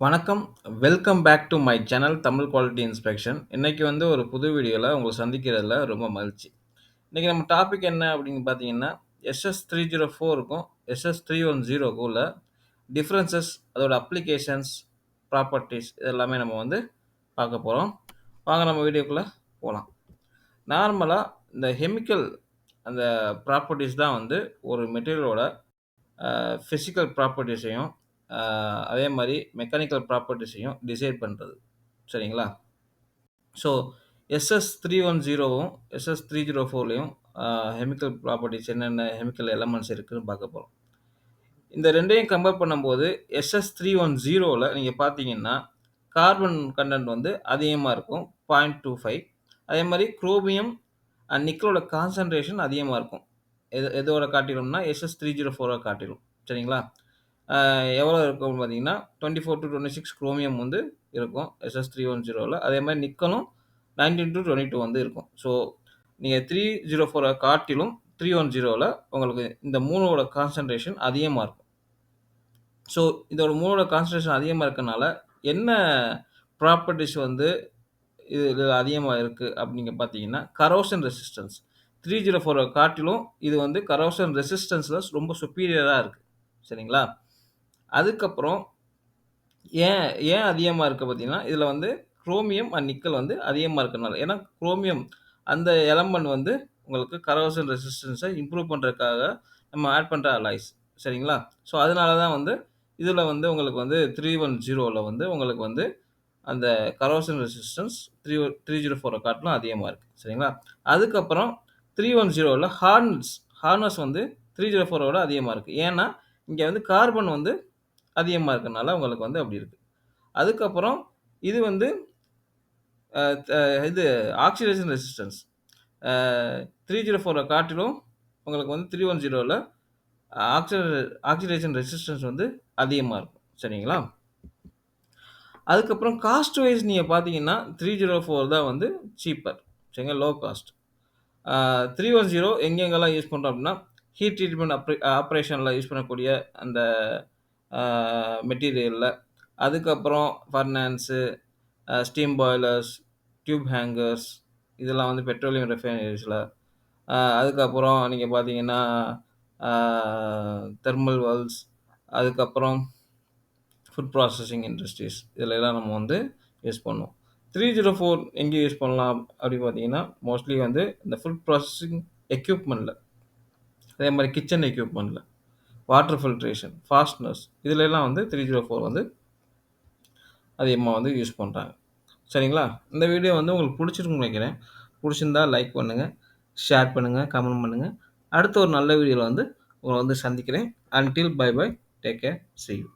வணக்கம். Welcome back to my channel Tamil quality inspection. இன்னைக்கு வந்து ஒரு புது வீடியோல உங்கள சந்திக்கிறதுல ரொம்ப மகிழ்ச்சி. இன்னைக்கு நம்ம டாபிக் என்ன அப்படின்னு பார்த்தீங்கன்னா, SS304க்கும் SS310க்கும் உள்ள டிஃபரன்சஸ், அதோட அப்ளிகேஷன்ஸ், ப்ராப்பர்ட்டீஸ் இது எல்லாமே நம்ம வந்து பார்க்க போறோம். வாங்க நம்ம வீடியோக்குள்ள போலாம். நார்மலா இந்த கெமிக்கல் அந்த ப்ராப்பர்ட்டீஸ் தான் வந்து ஒரு மெட்டீரியலோட பிசிக்கல் ப்ராப்பர்ட்டீஸையும், அதே மாரி மெக்கானிக்கல் ப்ராப்பர்ட்டீஸையும் டிசைட் பண்றது. சரிங்களா? ஸோ SS310வும், SS304லயும் கெமிக்கல் ப்ராப்பர்ட்டீஸ் என்னென்ன கெமிக்கல் எலமெண்ட்ஸ் இருக்குன்னு பார்க்க போறோம். இந்த 2யும் கம்பேர் பண்ணும்போது SS310ல நீங்க பார்த்தீங்கன்னா, கார்பன் கன்டென்ட் வந்து அதிகமா இருக்கும். 0.25. அதே மாரி குரோமியம் அண்ட் நிக்கலோட கான்சன்ட்ரேஷன் அதிகமா இருக்கும். எதோட காட்டிலும்னா SS304 காட்டிலும். சரிங்களா? எவ்வளோ இருக்கும் பார்த்தீங்கன்னா, 24-26 குரோமியம் வந்து இருக்கும் SS310ல. அதே மாரி நிக்கலும் 19-22 வந்து இருக்கும். ஸோ நீங்க 304 காட்டிலும் 310ல உங்களுக்கு இந்த 3ஓட கான்சன்ட்ரேஷன் அதிகமா இருக்கும். ஸோ இதோட 3ஓட கான்சன்ட்ரேஷன் அதிகமா இருக்கனால, என்ன ப்ராப்பர்ட்டீஸ் வந்து இதுல அதிகமா இருக்கு அப்படின்னு பார்த்தீங்கன்னா, கரோஷன் ரெசிஸ்டன்ஸ். 304 காட்டிலும் இது வந்து கரோஷன் ரெசிஸ்டன்ஸ்ல ரொம்ப சுப்பீரியரா இருக்கு. சரிங்களா? அதுக்கப்புறம் ஏன் ஏன் அதிகமா இருக்கு பார்த்தீங்கன்னா, இதுல வந்து குரோமியம் அண்ட் நிக்கல் வந்து அதிகமா இருக்கனால. ஏன்னா குரோமியம் அந்த எலமெண்ட் வந்து உங்களுக்கு கரோஷன் ரெசிஸ்டன்ஸ இம்ப்ரூவ் பண்றதுக்காக நம்ம ஆட் பண்ற அலாய்ஸ். சரிங்களா? ஸோ அதனால தான் வந்து இதுல வந்து உங்களுக்கு வந்து 310ல வந்து உங்களுக்கு வந்து அந்த கரோஷன் ரெசிஸ்டன்ஸ் 304 காட்டிலும் அதிகமா இருக்கு. சரிங்களா? அதுக்கப்புறம் 310ல ஹார்ட்னஸ் வந்து 304 விட அதிகமா இருக்கு. ஏன்னா, இங்க வந்து கார்பன் வந்து அதிகமா இருக்கனால உங்களுக்கு வந்து அப்படி இருக்கு. அதுக்கப்புறம் இது வந்து அ த இது ஆக்சிடேஷன் ரெசிஸ்டன்ஸ். அ 304 காட்டிலும் உங்களுக்கு வந்து 310ல ஆக்சி ஆக்சிடேஷன் ரெசிஸ்டன்ஸ் வந்து அதிகமா இருக்கும். சரிங்களா? அதுக்கப்புறம் காஸ்ட் வைஸ் நீங்க பார்த்தீங்கன்னா, 304 தான் வந்து சீப்பர். சரிங்களா? Low cost. 310 எங்கெங்கெல்லாம் யூஸ் பண்றோம் அப்படின்னா, ஹீட் ட்ரீட்மெண்ட் ஆப்பரேஷன்ல யூஸ் பண்ணக்கூடிய அந்த அ மெட்டீரியல்ல. அதுக்கப்புறம் ஃபர்னான்ஸு, ஸ்டீம் பாய்லர்ஸ், டியூப் ஹேங்கர்ஸ் இதெல்லாம் வந்து பெட்ரோலியம் ரிஃபைனரீஸ்ல. அதுக்கப்புறம் நீங்க பார்த்தீங்கன்னா, அ தெர்மல் வெல்ஸ், அதுக்கப்புறம் ஃபுட் ப்ராசஸிங் இண்டஸ்ட்ரீஸ் இதுலலாம் நம்ம வந்து யூஸ் பண்ணுவோம். 304 எங்கே யூஸ் பண்ணலாம் அப்படி பார்த்தீங்கன்னா, மோஸ்ட்லி வந்து இந்த ஃபுட் ப்ராசஸிங் எக்யூப்மெண்ட்ல, அதே மாரி கிச்சன் எக்யூப்மெண்ட்ல, வாட்டர் ஃபில்ட்ரேஷன், ஃபாஸ்ட்னர்ஸ் இதுலலாம் வந்து 304 வந்து அதிகமா வந்து யூஸ் பண்றாங்க. சரிங்களா? இந்த வீடியோ வந்து உங்களுக்கு புடிச்சிருக்கும்னு நெனைக்கிறேன். புடிச்சிருந்தா லைக் பண்ணுங்க, ஷேர் பண்ணுங்க, கமெண்ட் பண்ணுங்க. அடுத்த ஒரு நல்ல வீடியோல வந்து உங்கள வந்து சந்திக்கிறேன். Until bye bye. Take care. See you.